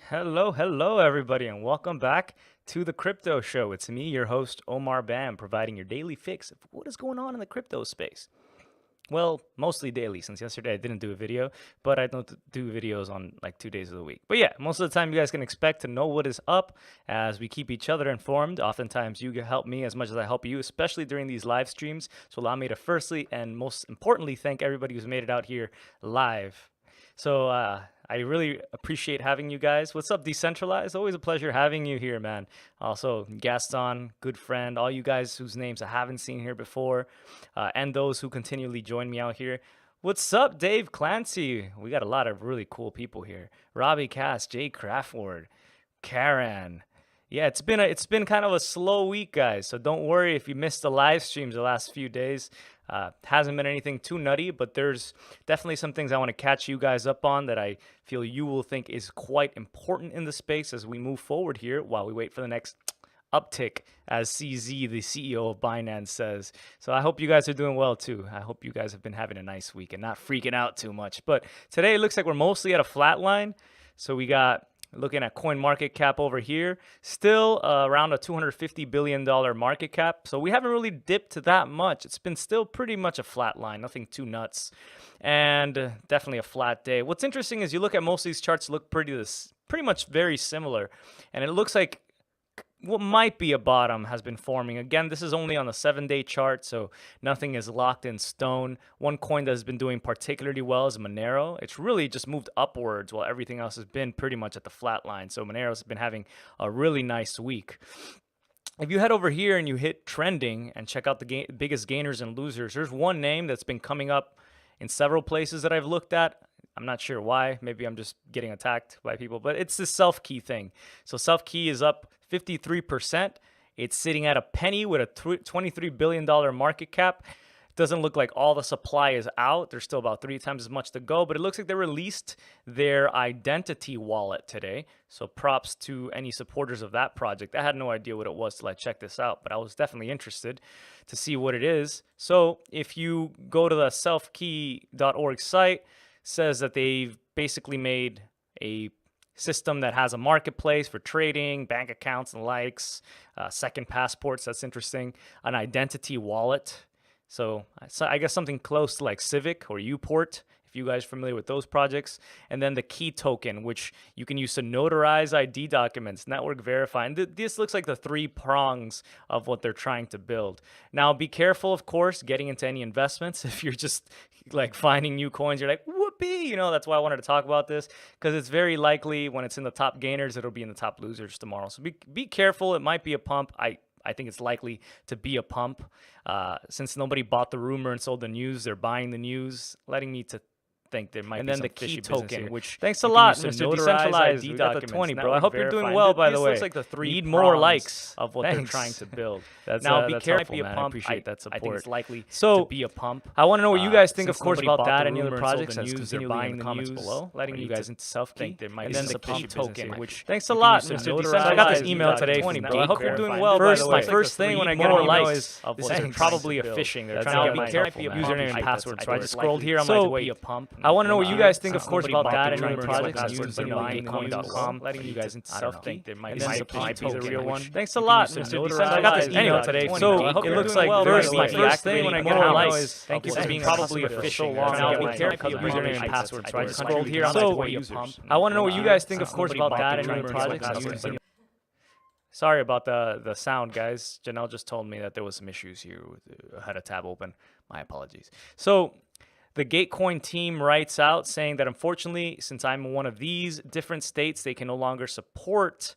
Hello, everybody, and welcome back to the Crypto Show. It's me, your host, Omar Bam, providing your daily fix of what is going on in the crypto space. Well, mostly daily, since yesterday I didn't do a video, but I don't do videos on like 2 days of the week. But yeah, most of the time you guys can expect to know what is up as we keep each other informed. Oftentimes you help me as much as I help you, especially during these live streams. So allow me to firstly and most importantly thank everybody who's made it out here live. So I really appreciate having you guys. What's up, Decentralized? Always a pleasure having you here, man. Also, Gaston, good friend, all you guys whose names I haven't seen here before, and those who continually join me out here. What's up, Dave Clancy? We got a lot of really cool people here. Robbie Cass, Jay Craftward, Karen. Yeah, it's been kind of a slow week, guys. So don't worry if you missed the live streams the last few days. Hasn't been anything too nutty, but there's definitely some things I want to catch you guys up on that I feel you will think is quite important in the space as we move forward here while we wait for the next uptick, as CZ, the CEO of Binance, says. So I hope you guys are doing well too. I hope you guys have been having a nice week and not freaking out too much. But today it looks like we're mostly at a flat line. So we got, looking at coin market cap over here, still around a $250 billion market cap. So we haven't really dipped that much. It's been still pretty much a flat line, nothing too nuts, and definitely a flat day. What's interesting is you look at most of these charts look pretty much very similar, and it looks like what might be a bottom has been forming. Again, this is only on the 7-day chart, so nothing is locked in stone. One coin that has been doing particularly well is Monero. It's really just moved upwards while everything else has been pretty much at the flat line. So Monero's been having a really nice week. If you head over here and you hit trending and check out the biggest gainers and losers, there's one name that's been coming up in several places that I've looked at. I'm not sure why. Maybe I'm just getting attacked by people, but it's the SelfKey thing. So SelfKey is up 53%. It's sitting at a penny with a $23 billion market cap. Doesn't look like all the supply is out. There's still about 3 times as much to go, but it looks like they released their identity wallet today. So props to any supporters of that project. I had no idea what it was till I checked this out, but I was definitely interested to see what it is. So if you go to the selfkey.org site, says that they've basically made a system that has a marketplace for trading, bank accounts and likes, second passports, that's interesting, an identity wallet. So I guess something close to like Civic or Uport, if you guys are familiar with those projects. And then the key token, which you can use to notarize ID documents, network verify. And this looks like the 3 prongs of what they're trying to build. Now, be careful, of course, getting into any investments. If you're just like finding new coins, you're like, whoopee, you know, that's why I wanted to talk about this, because it's very likely when it's in the top gainers, it'll be in the top losers tomorrow. So be careful. It might be a pump. I think it's likely to be a pump. Since nobody bought the rumor and sold the news, they're buying the news, letting me to think there might be some fishy business here. And then the key token, which thanks a lot, Mr. Decentralized ID documents. 20, bro. I hope you're doing well, by the way. Looks like the 3 need more likes of what they're trying to build. Now, be careful, man. I appreciate that support. I think it's likely to be a pump. I want to know what you guys think, of course, about that. Any other projects and continue buying the comments below, letting you guys into SelfKey. And then the key token, which thanks a lot, Mr. Decentralized. I got this email today, 20, bro. I hope you're doing well, by the way. My first thing when I get more likes of what they're probably a phishing. They're trying to get my username and password. So I just scrolled here. I'm like, wait, I want to know what you guys think, of course, about that and other projects and using.com, letting you guys into SelfKey. And then the key token, the real one. Thanks a lot, Mr. Decentralized. I got this email today, so it looks like my first thing when I get more likes. Thank you for being probably official. Now be careful username and password. So I just scrolled here. So I want to know what you guys think, of course, about that and other projects and using. Sorry about the sound, guys. Janelle just told me that there was some issues here. I had a tab open. My apologies. So the Gatecoin team writes out saying that unfortunately, since I'm in one of these different states, they can no longer support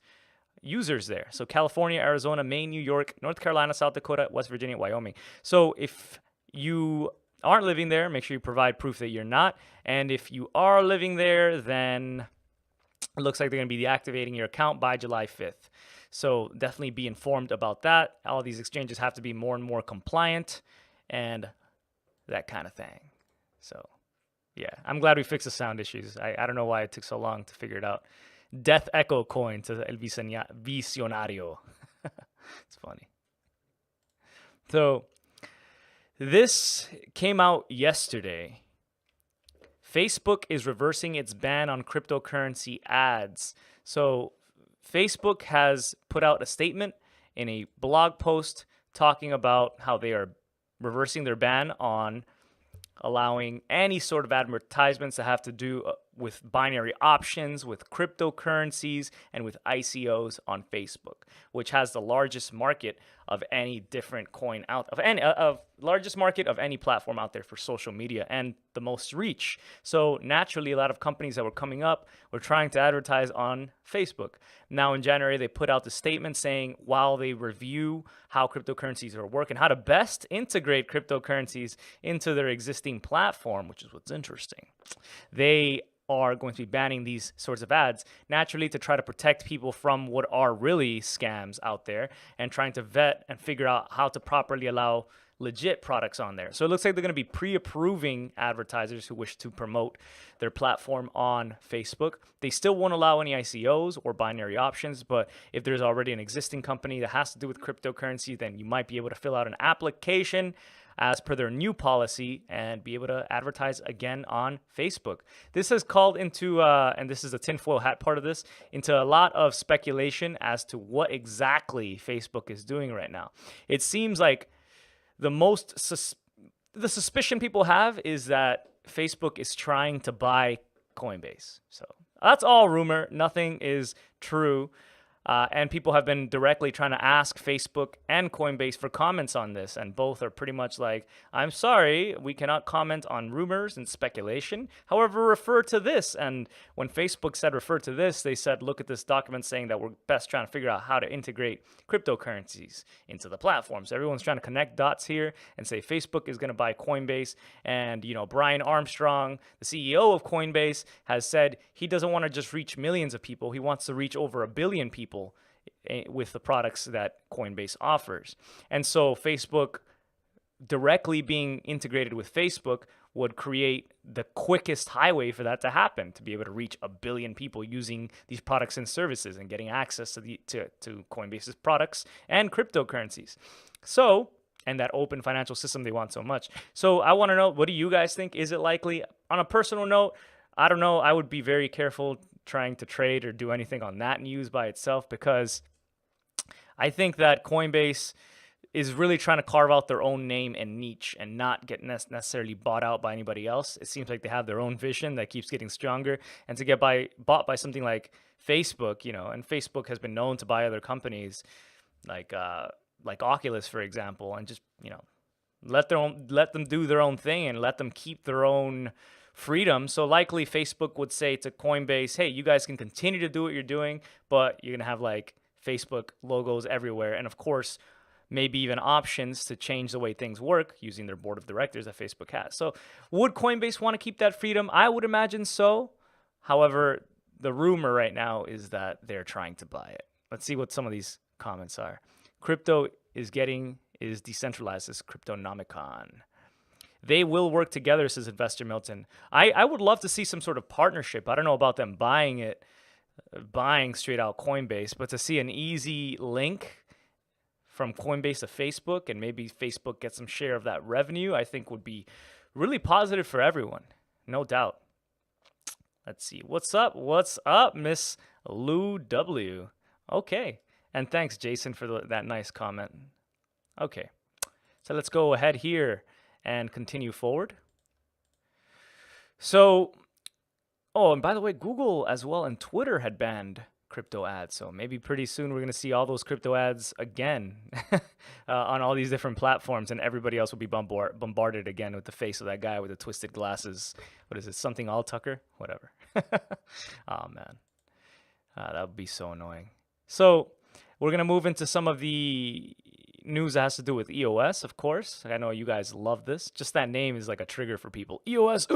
users there. So California, Arizona, Maine, New York, North Carolina, South Dakota, West Virginia, Wyoming. So if you aren't living there, make sure you provide proof that you're not. And if you are living there, then it looks like they're going to be deactivating your account by July 5th. So definitely be informed about that. All these exchanges have to be more and more compliant and that kind of thing. So, yeah, I'm glad we fixed the sound issues. I don't know why it took so long to figure it out. Death Echo coin to El Visionario. It's funny. So this came out yesterday. Facebook is reversing its ban on cryptocurrency ads. So Facebook has put out a statement in a blog post talking about how they are reversing their ban on allowing any sort of advertisements that have to do with binary options, with cryptocurrencies, and with ICOs on Facebook, which has the largest market of any different coin out of any largest market of any platform out there for social media and the most reach. So naturally, a lot of companies that were coming up were trying to advertise on Facebook. Now in January, they put out the statement saying while they review how cryptocurrencies are working, how to best integrate cryptocurrencies into their existing platform, which is what's interesting, they are going to be banning these sorts of ads, naturally to try to protect people from what are really scams out there and trying to vet and figure out how to properly allow legit products on there. So it looks like they're going to be pre-approving advertisers who wish to promote their platform on Facebook. They still won't allow any ICOs or binary options, but if there's already an existing company that has to do with cryptocurrency, then you might be able to fill out an application as per their new policy and be able to advertise again on Facebook. This has called into, and this is the tinfoil hat part of this, into a lot of speculation as to what exactly Facebook is doing right now. It seems like the suspicion people have is that Facebook is trying to buy Coinbase. So that's all rumor. Nothing is true. And people have been directly trying to ask Facebook and Coinbase for comments on this. And both are pretty much like, I'm sorry, we cannot comment on rumors and speculation. However, refer to this. And when Facebook said refer to this, they said, look at this document saying that we're best trying to figure out how to integrate cryptocurrencies into the platform. So everyone's trying to connect dots here and say Facebook is going to buy Coinbase. And, you know, Brian Armstrong, the CEO of Coinbase, has said he doesn't want to just reach millions of people. He wants to reach over 1 billion people with the products that Coinbase offers. And so Facebook directly being integrated with Facebook would create the quickest highway for that to happen, to be able to reach 1 billion people using these products and services and getting access to Coinbase's products and cryptocurrencies. So, and that open financial system they want so much. So I want to know, what do you guys think? Is it likely? On a personal note, I don't know. I would be very careful trying to trade or do anything on that news by itself, because I think that Coinbase is really trying to carve out their own name and niche and not get necessarily bought out by anybody else. It seems like they have their own vision that keeps getting stronger, and to get bought by something like Facebook, you know, and Facebook has been known to buy other companies like Oculus, for example, and just, you know, let them do their own thing and let them keep their own freedom. So likely Facebook would say to Coinbase, hey, you guys can continue to do what you're doing, but you're going to have like Facebook logos everywhere. And of course, maybe even options to change the way things work using their board of directors that Facebook has. So would Coinbase want to keep that freedom? I would imagine so. However, the rumor right now is that they're trying to buy it. Let's see what some of these comments are. Crypto is decentralized as Cryptonomicon. They will work together, says Investor Milton. I would love to see some sort of partnership. I don't know about them buying straight out Coinbase, but to see an easy link from Coinbase to Facebook and maybe Facebook gets some share of that revenue, I think would be really positive for everyone. No doubt. Let's see. What's up? What's up, Miss Lou W? Okay. And thanks, Jason, for that nice comment. Okay. So let's go ahead here and continue forward. So, oh, and by the way, Google as well and Twitter had banned crypto ads. So maybe pretty soon we're going to see all those crypto ads again on all these different platforms, and everybody else will be bombarded again with the face of that guy with the twisted glasses. What is it? Something All Tucker? Whatever. Oh, man. That would be so annoying. So we're going to move into some of the news that has to do with EOS, of course. I know you guys love this. Just that name is like a trigger for people. EOS,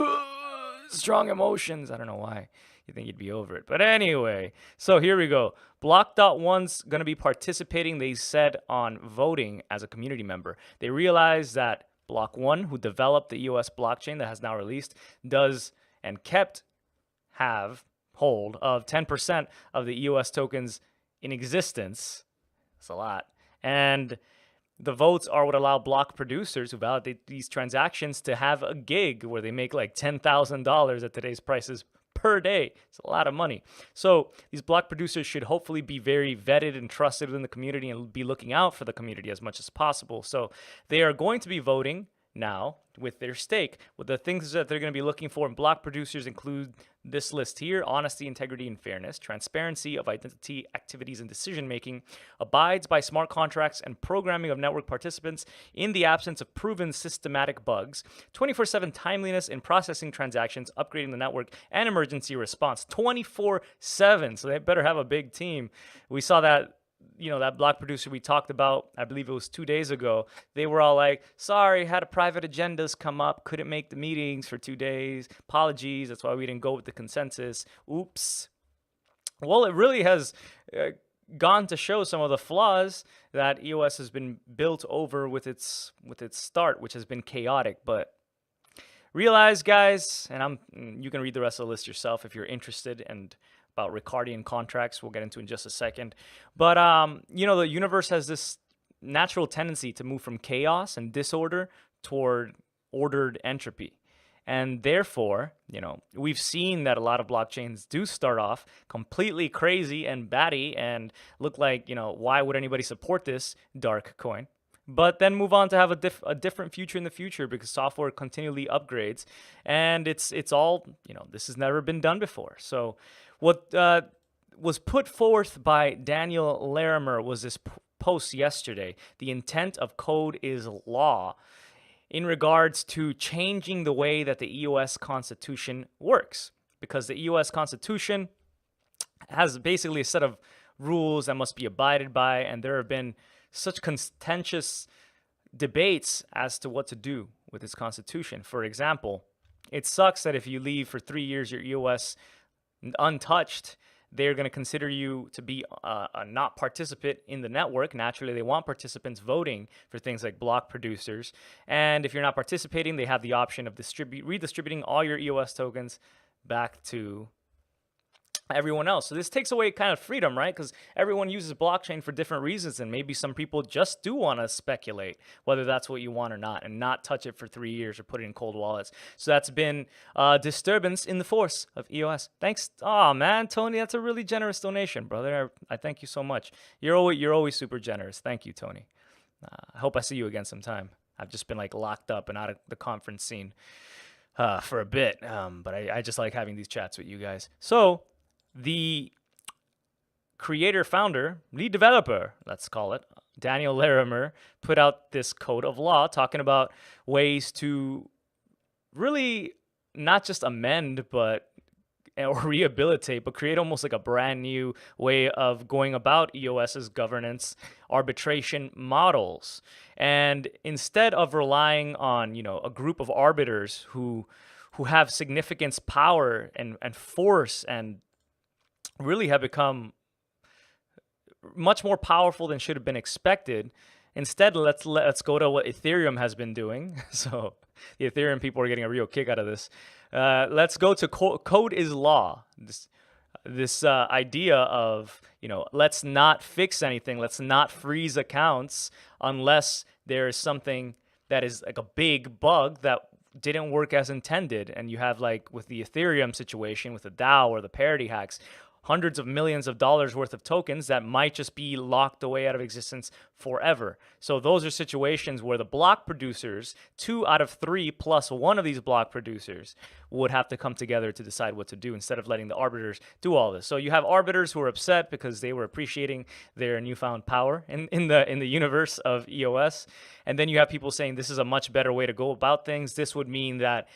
strong emotions. I don't know why you think you'd be over it. But anyway, so here we go. Block.one's going to be participating, they said, on voting as a community member. They realized that Block One, who developed the EOS blockchain that has now released, does and have hold of 10% of the EOS tokens in existence. That's a lot. And the votes are what allow block producers who validate these transactions to have a gig where they make like $10,000 at today's prices per day. It's a lot of money. So these block producers should hopefully be very vetted and trusted within the community and be looking out for the community as much as possible. So they are going to be voting now with their stake. Well, the things that they're going to be looking for in block producers include this list here: honesty, integrity, and fairness, transparency of identity, activities, and decision making, abides by smart contracts and programming of network participants in the absence of proven systematic bugs, 24/7 timeliness in processing transactions, upgrading the network, and emergency response 24/7. So they better have a big team. We saw that, that block producer we talked about, I believe it was 2 days ago, they were all like, sorry, had a private agendas come up, couldn't make the meetings for 2 days. Apologies, that's why we didn't go with the consensus. Oops. Well, it really has gone to show some of the flaws that EOS has been built over with its start, which has been chaotic. But realize, guys, and you can read the rest of the list yourself if you're interested, and about Ricardian contracts we'll get into in just a second. But the universe has this natural tendency to move from chaos and disorder toward ordered entropy. And therefore, we've seen that a lot of blockchains do start off completely crazy and batty and look like, why would anybody support this dark coin? But then move on to have a different future in the future, because software continually upgrades, and it's all, this has never been done before. So what was put forth by Daniel Larimer was this post yesterday: the intent of code is law, in regards to changing the way that the EOS Constitution works. Because the EOS Constitution has basically a set of rules that must be abided by, and there have been such contentious debates as to what to do with this constitution. For example, it sucks that if you leave for 3 years your EOS untouched, they're going to consider you to be a not participant in the network. Naturally, they want participants voting for things like block producers. And if you're not participating, they have the option of redistributing all your EOS tokens back to everyone else. So this takes away kind of freedom, right? Because everyone uses blockchain for different reasons, and maybe some people just do want to speculate whether that's what you want or not, and not touch it for 3 years or put it in cold wallets. So that's been disturbance in the force of EOS. Thanks. Oh man, Tony, that's a really generous donation, brother. I thank you so much. You're always super generous. Thank you, Tony. I hope I see you again sometime. I've just been like locked up and out of the conference scene for a bit, but I just like having these chats with you guys. So the creator, founder, lead developer, let's call it, Daniel Larimer, put out this code of law talking about ways to really not just amend or rehabilitate, but create almost like a brand new way of going about EOS's governance arbitration models. And instead of relying on, a group of arbiters who have significance, power, and force, and really have become much more powerful than should have been expected. Instead, let's go to what Ethereum has been doing. So the Ethereum people are getting a real kick out of this. Let's go to code is law. This idea of, let's not fix anything. Let's not freeze accounts unless there is something that is like a big bug that didn't work as intended. And you have, like with the Ethereum situation with the DAO or the parity hacks, hundreds of millions of dollars worth of tokens that might just be locked away out of existence forever. So those are situations where the block producers, 2 out of 3 plus one of these block producers, would have to come together to decide what to do instead of letting the arbiters do all this. So you have arbiters who are upset because they were appreciating their newfound power in the universe of EOS. And then you have people saying this is a much better way to go about things. This would mean that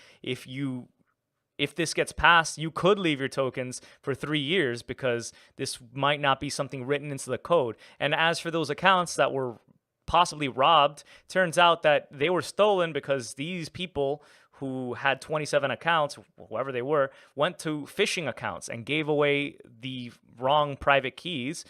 if this gets passed, you could leave your tokens for 3 years because this might not be something written into the code. And as for those accounts that were possibly robbed, turns out that they were stolen because these people who had 27 accounts, whoever they were, went to phishing accounts and gave away the wrong private keys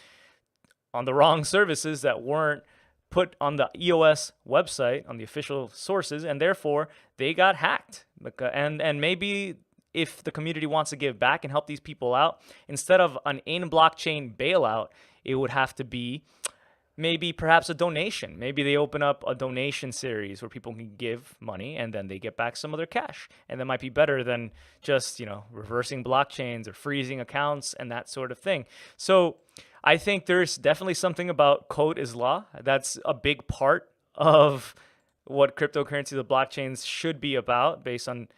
on the wrong services that weren't put on the EOS website, on the official sources, and therefore they got hacked. And maybe if the community wants to give back and help these people out, instead of an in-blockchain bailout, it would have to be maybe perhaps a donation. Maybe they open up a donation series where people can give money and then they get back some of their cash. And that might be better than just, reversing blockchains or freezing accounts and that sort of thing. So I think there's definitely something about code is law. That's a big part of what cryptocurrency, the blockchains should be about based on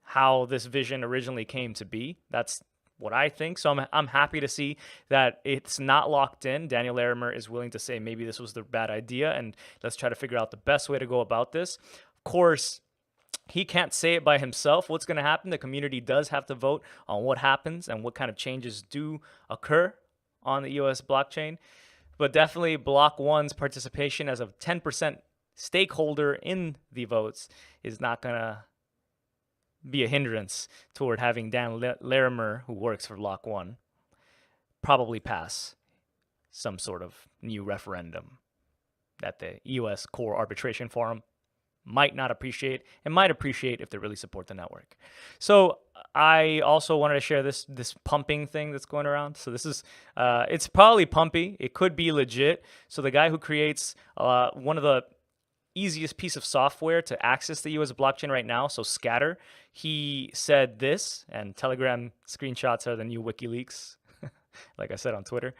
how this vision originally came to be. That's what I think. So I'm happy to see that it's not locked in. Daniel Larimer is willing to say maybe this was the bad idea and let's try to figure out the best way to go about this. Of course, he can't say it by himself. What's going to happen? The community does have to vote on what happens and what kind of changes do occur on the EOS blockchain. But definitely Block One's participation as a 10% stakeholder in the votes is not going to be a hindrance toward having Dan Larimer, who works for Block One, probably pass some sort of new referendum that the EOS Core Arbitration Forum might not appreciate and might appreciate if they really support the network. So I also wanted to share this pumping thing that's going around. So this is, it's probably pumpy. It could be legit. So the guy who creates one of the easiest piece of software to access the EOS blockchain right now, so Scatter, he said this, and Telegram screenshots are the new WikiLeaks, like I said on Twitter.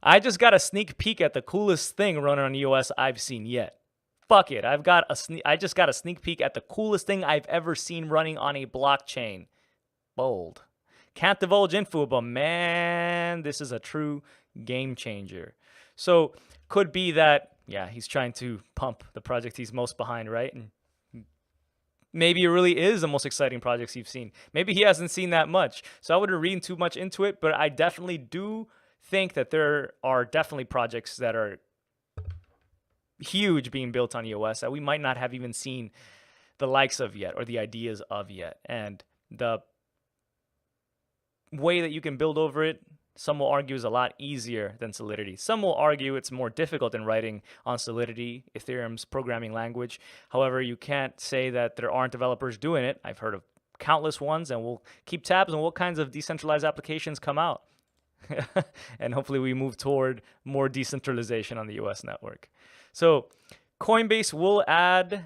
I just got a sneak peek at the coolest thing running on EOS I've seen yet. Fuck it, I just got a sneak peek at the coolest thing I've ever seen running on a blockchain. Bold. Can't divulge info, but man, this is a true game changer. So could be that, yeah, he's trying to pump the project he's most behind, right? And maybe it really is the most exciting projects you've seen. Maybe he hasn't seen that much. So I wouldn't read too much into it, but I definitely do think that there are definitely projects that are huge being built on EOS that we might not have even seen the likes of yet or the ideas of yet. And the way that you can build over it, some will argue, is a lot easier than Solidity. Some will argue it's more difficult than writing on Solidity, Ethereum's programming language. However, you can't say that there aren't developers doing it. I've heard of countless ones, and we'll keep tabs on what kinds of decentralized applications come out. And hopefully we move toward more decentralization on the EOS network. So Coinbase will add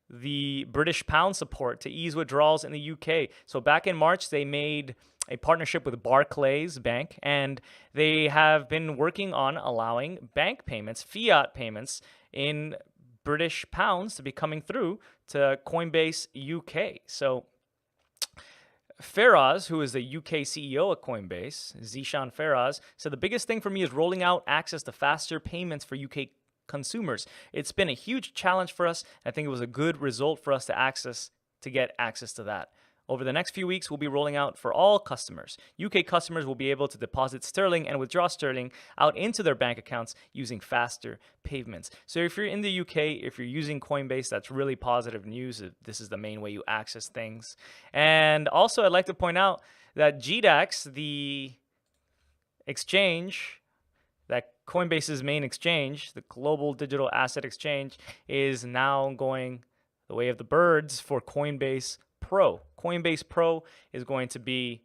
the British pound support to ease withdrawals in the UK. So back in March, they made a partnership with Barclays Bank, and they have been working on allowing bank payments, fiat payments in British pounds to be coming through to Coinbase UK. So Faraz, who is the UK CEO at Coinbase, Zishan Faraz, said the biggest thing for me is rolling out access to faster payments for UK consumers. It's been a huge challenge for us. I think it was a good result for us to get access to that. Over the next few weeks, we'll be rolling out for all customers. UK customers will be able to deposit sterling and withdraw sterling out into their bank accounts using faster payments. So if you're in the UK, if you're using Coinbase, that's really positive news. This is the main way you access things. And also, I'd like to point out that GDAX, the exchange, that Coinbase's main exchange, the Global Digital Asset Exchange, is now going the way of the birds for Coinbase Pro. Coinbase Pro is going to be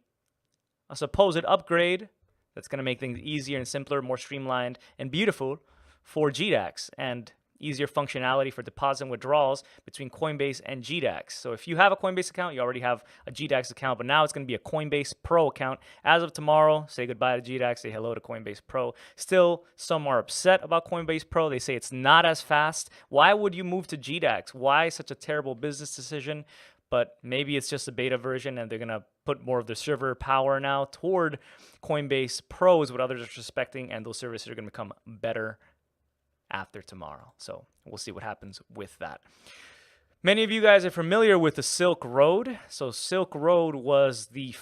a supposed upgrade that's going to make things easier and simpler, more streamlined and beautiful for GDAX, and easier functionality for deposit and withdrawals between Coinbase and GDAX. So if you have a Coinbase account, you already have a GDAX account, but now it's going to be a Coinbase Pro account. As of tomorrow, say goodbye to GDAX, say hello to Coinbase Pro. Still, some are upset about Coinbase Pro. They say it's not as fast. Why would you move to GDAX? Why such a terrible business decision? But maybe it's just a beta version and they're going to put more of the server power now toward Coinbase Pro is what others are suspecting, and those services are going to become better after tomorrow. So we'll see what happens with that. Many of you guys are familiar with the Silk Road. So Silk Road was the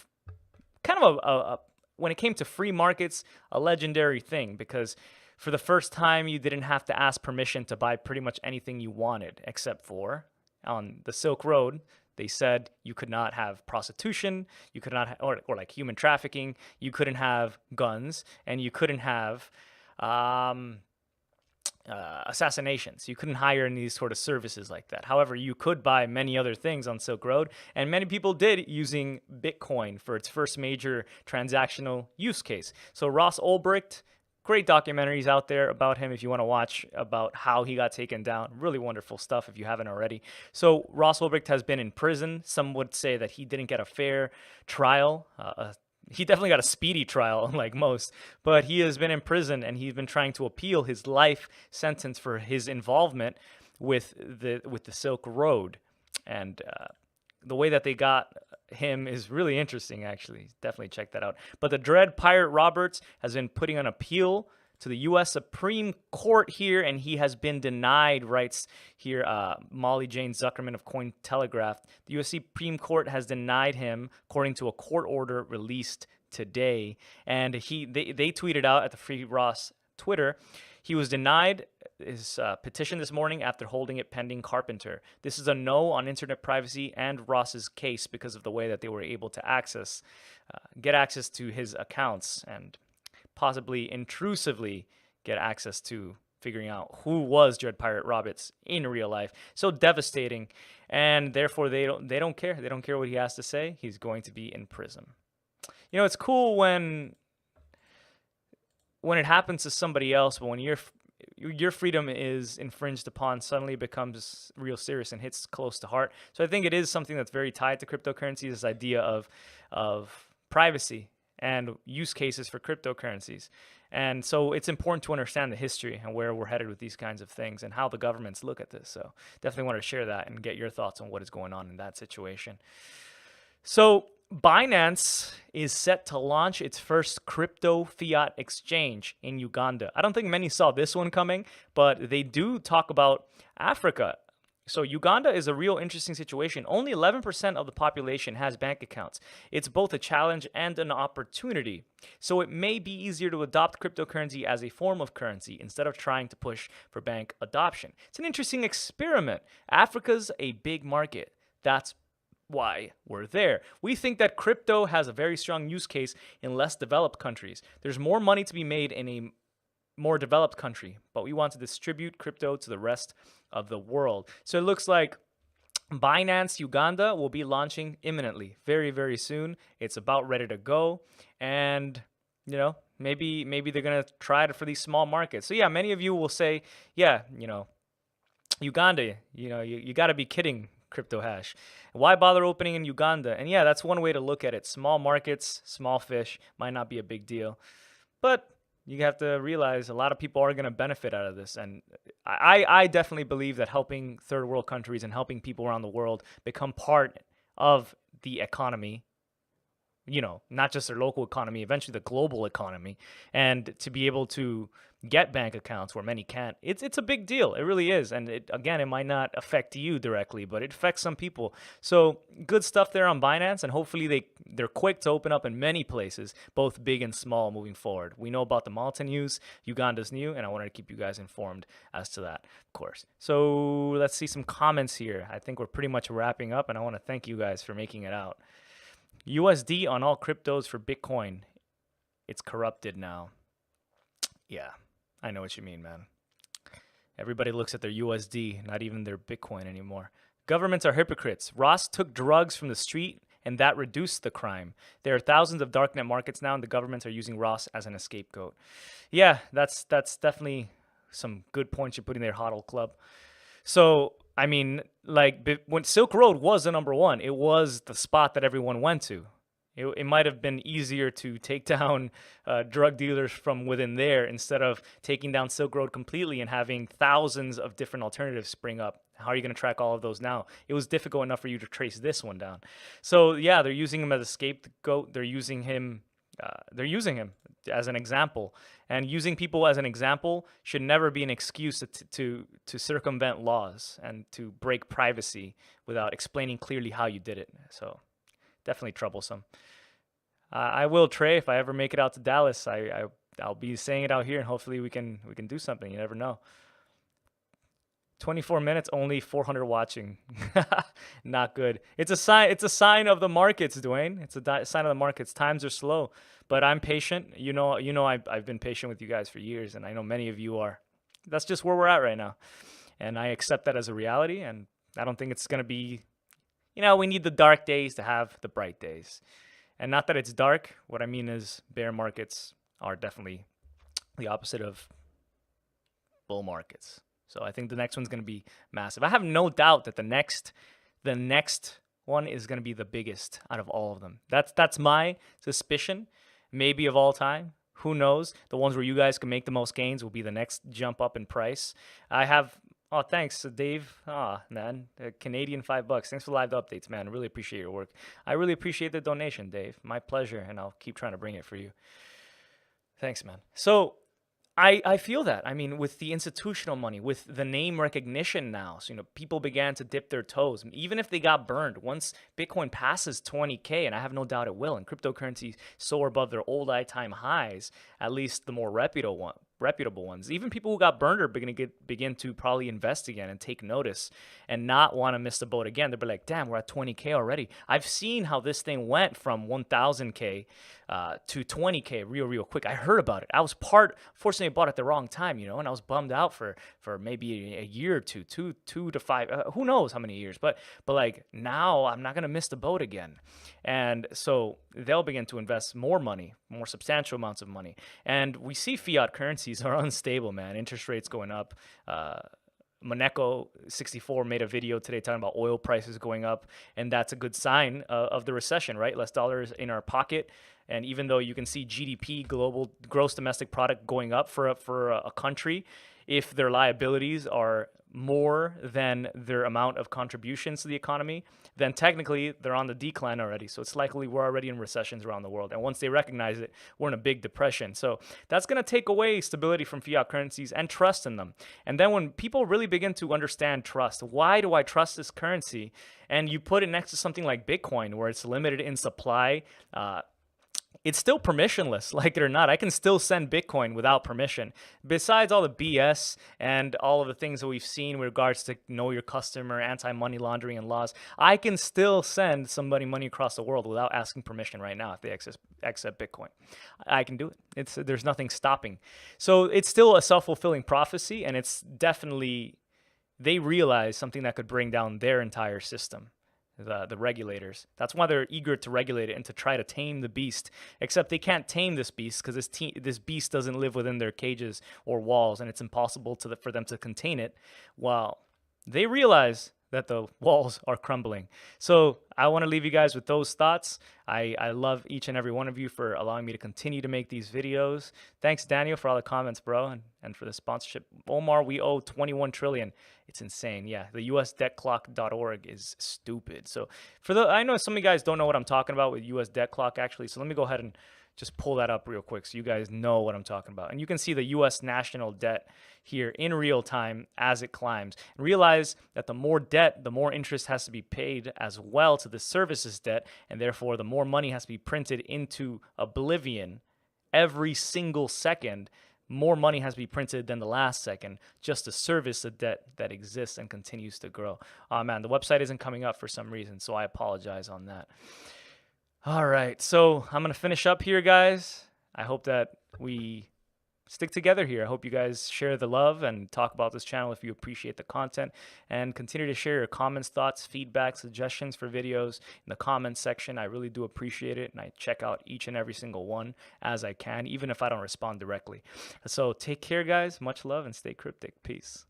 kind of when it came to free markets, a legendary thing, because for the first time, you didn't have to ask permission to buy pretty much anything you wanted, except for on the Silk Road, they said you could not have prostitution, you could not, or like human trafficking, you couldn't have guns, and you couldn't have assassinations. You couldn't hire any of these sort of services like that. However, you could buy many other things on Silk Road, and many people did using Bitcoin for its first major transactional use case. So Ross Ulbricht great documentaries out there about him if you want to watch about how he got taken down. Really wonderful stuff if you haven't already. So Ross Ulbricht has been in prison. Some would say that he didn't get a fair trial. He definitely got a speedy trial, unlike most, but he has been in prison and he's been trying to appeal his life sentence for his involvement with the Silk Road. And the way that they got him is really interesting, actually. Definitely check that out. But the Dread Pirate Roberts has been putting an appeal to the U.S. Supreme Court here, and he has been denied, writes here Molly Jane Zuckerman of Cointelegraph. The U.S. Supreme Court has denied him, according to a court order released today. And they tweeted out at the Free Ross Twitter, he was denied his petition this morning after holding it pending Carpenter. This is a no on internet privacy and Ross's case because of the way that they were able to get access to his accounts and possibly intrusively get access to figuring out who was Dread Pirate Roberts in real life. So devastating, and therefore they don't care. They don't care what he has to say. He's going to be in prison. You know, it's cool when it happens to somebody else, but when your freedom is infringed upon, suddenly it becomes real serious and hits close to heart. So I think it is something that's very tied to cryptocurrencies, this idea of privacy and use cases for cryptocurrencies. And so it's important to understand the history and where we're headed with these kinds of things and how the governments look at this. So definitely want to share that and get your thoughts on what is going on in that situation. So Binance is set to launch its first crypto fiat exchange in Uganda. I don't think many saw this one coming, but they do talk about Africa. So Uganda is a real interesting situation. Only 11% of the population has bank accounts. It's both a challenge and an opportunity. So it may be easier to adopt cryptocurrency as a form of currency instead of trying to push for bank adoption. It's an interesting experiment. Africa's a big market. That's why we're there. We think that crypto has a very strong use case in less developed countries. There's more money to be made in a more developed country, but we want to distribute crypto to the rest of the world. So it looks like Binance Uganda will be launching imminently, very, very soon. It's about ready to go. And, you know, maybe they're going to try it for these small markets. So yeah, many of you will say, yeah, you know, Uganda, you got to be kidding, Crypto Hash. Why bother opening in Uganda? And yeah, that's one way to look at it. Small markets, small fish, might not be a big deal. But you have to realize a lot of people are going to benefit out of this. And I definitely believe that helping third world countries and helping people around the world become part of the economy, you know, not just their local economy, eventually the global economy, and to be able to get bank accounts where many can't. It's a big deal. It really is. And it might not affect you directly, but it affects some people. So good stuff there on Binance, and hopefully they're quick to open up in many places, both big and small, moving forward. We know about the Malta news, Uganda's new, and I wanted to keep you guys informed as to that, of course. So let's see some comments here. I think we're pretty much wrapping up, and I want to thank you guys for making it out. USD on all cryptos for Bitcoin. It's corrupted now. Yeah, I know what you mean, man. Everybody looks at their USD, not even their Bitcoin anymore. Governments are hypocrites. Ross took drugs from the street, and that reduced the crime. There are thousands of darknet markets now, and the governments are using Ross as an scapegoat. Yeah, that's definitely some good points you're putting there, Hodl Club. So, I mean, like, when Silk Road was the number one, it was the spot that everyone went to. It might have been easier to take down drug dealers from within there instead of taking down Silk Road completely and having thousands of different alternatives spring up. How are you going to track all of those now? It was difficult enough for you to trace this one down. So, yeah, they're using him as a scapegoat. They're using him as an example. And using people as an example should never be an excuse to circumvent laws and to break privacy without explaining clearly how you did it. So definitely troublesome. I will, Trey, if I ever make it out to Dallas, I'll be saying it out here, and hopefully we can do something. You never know. 24 minutes, only 400 watching. Not good. It's a sign of the markets, Dwayne. It's a sign of the markets. Times are slow, but I'm patient. You know I've been patient with you guys for years, and I know many of you are. That's just where we're at right now, and I accept that as a reality, and I don't think it's going to be, we need the dark days to have the bright days. And not that it's dark. What I mean is bear markets are definitely the opposite of bull markets. So I think the next one's going to be massive. I have no doubt that the next one is going to be the biggest out of all of them. That's my suspicion, maybe of all time. Who knows? The ones where you guys can make the most gains will be the next jump up in price. I have. Oh, thanks, Dave. Man, Canadian $5. Thanks for the live updates, man. I really appreciate your work. I really appreciate the donation, Dave. My pleasure, and I'll keep trying to bring it for you. Thanks, man. So I feel that. I mean, with the institutional money, with the name recognition now, so, people began to dip their toes. Even if they got burned, once Bitcoin passes 20K, and I have no doubt it will, and cryptocurrencies soar above their old time highs, at least the more reputable ones. Even people who got burned are begin to probably invest again and take notice and not want to miss the boat again. They'll be like, damn, we're at 20K already. I've seen how this thing went from 1,000K to 20K real quick. I heard about it. I was fortunately I bought it at the wrong time, and I was bummed out for maybe a year or two to 5, who knows how many years, but like now I'm not going to miss the boat again. And so they'll begin to invest more money, more substantial amounts of money. And we see fiat currencies are unstable, man. Interest rates going up. Moneko64 made a video today talking about oil prices going up, and that's a good sign of the recession, right? Less dollars in our pocket. And even though you can see GDP, global gross domestic product, going up for a country, if their liabilities are more than their amount of contributions to the economy, then technically they're on the decline already. So it's likely we're already in recessions around the world. And once they recognize it, we're in a big depression. So that's going to take away stability from fiat currencies and trust in them. And then when people really begin to understand trust, why do I trust this currency? And you put it next to something like Bitcoin, where it's limited in supply, it's still permissionless, like it or not. I can still send Bitcoin without permission. Besides all the BS and all of the things that we've seen with regards to know your customer, anti-money laundering and laws, I can still send somebody money across the world without asking permission right now if they accept Bitcoin. I can do it. There's nothing stopping. So it's still a self-fulfilling prophecy, and it's definitely, they realize something that could bring down their entire system. The regulators. That's why they're eager to regulate it and to try to tame the beast. Except they can't tame this beast because this beast doesn't live within their cages or walls, and it's impossible for them to contain it. While they realize that the walls are crumbling. So I want to leave you guys with those thoughts. I love each and every one of you for allowing me to continue to make these videos. Thanks, Daniel, for all the comments, bro, and for the sponsorship. Omar, we owe 21 trillion. It's insane. Yeah, the USDebtClock.org is stupid. So I know some of you guys don't know what I'm talking about with US Debt Clock, actually. So let me go ahead and just pull that up real quick so you guys know what I'm talking about. And you can see the U.S. national debt here in real time as it climbs. And realize that the more debt, the more interest has to be paid as well to the services debt, and therefore the more money has to be printed into oblivion every single second. More money has to be printed than the last second just to service the debt that exists and continues to grow. Oh man, the website isn't coming up for some reason, so I apologize on that. All right, so I'm going to finish up here, guys. I hope that we stick together here. I hope you guys share the love and talk about this channel if you appreciate the content, and continue to share your comments, thoughts, feedback, suggestions for videos in the comments section. I really do appreciate it, and I check out each and every single one as I can, even if I don't respond directly. So take care, guys. Much love and stay cryptic. Peace.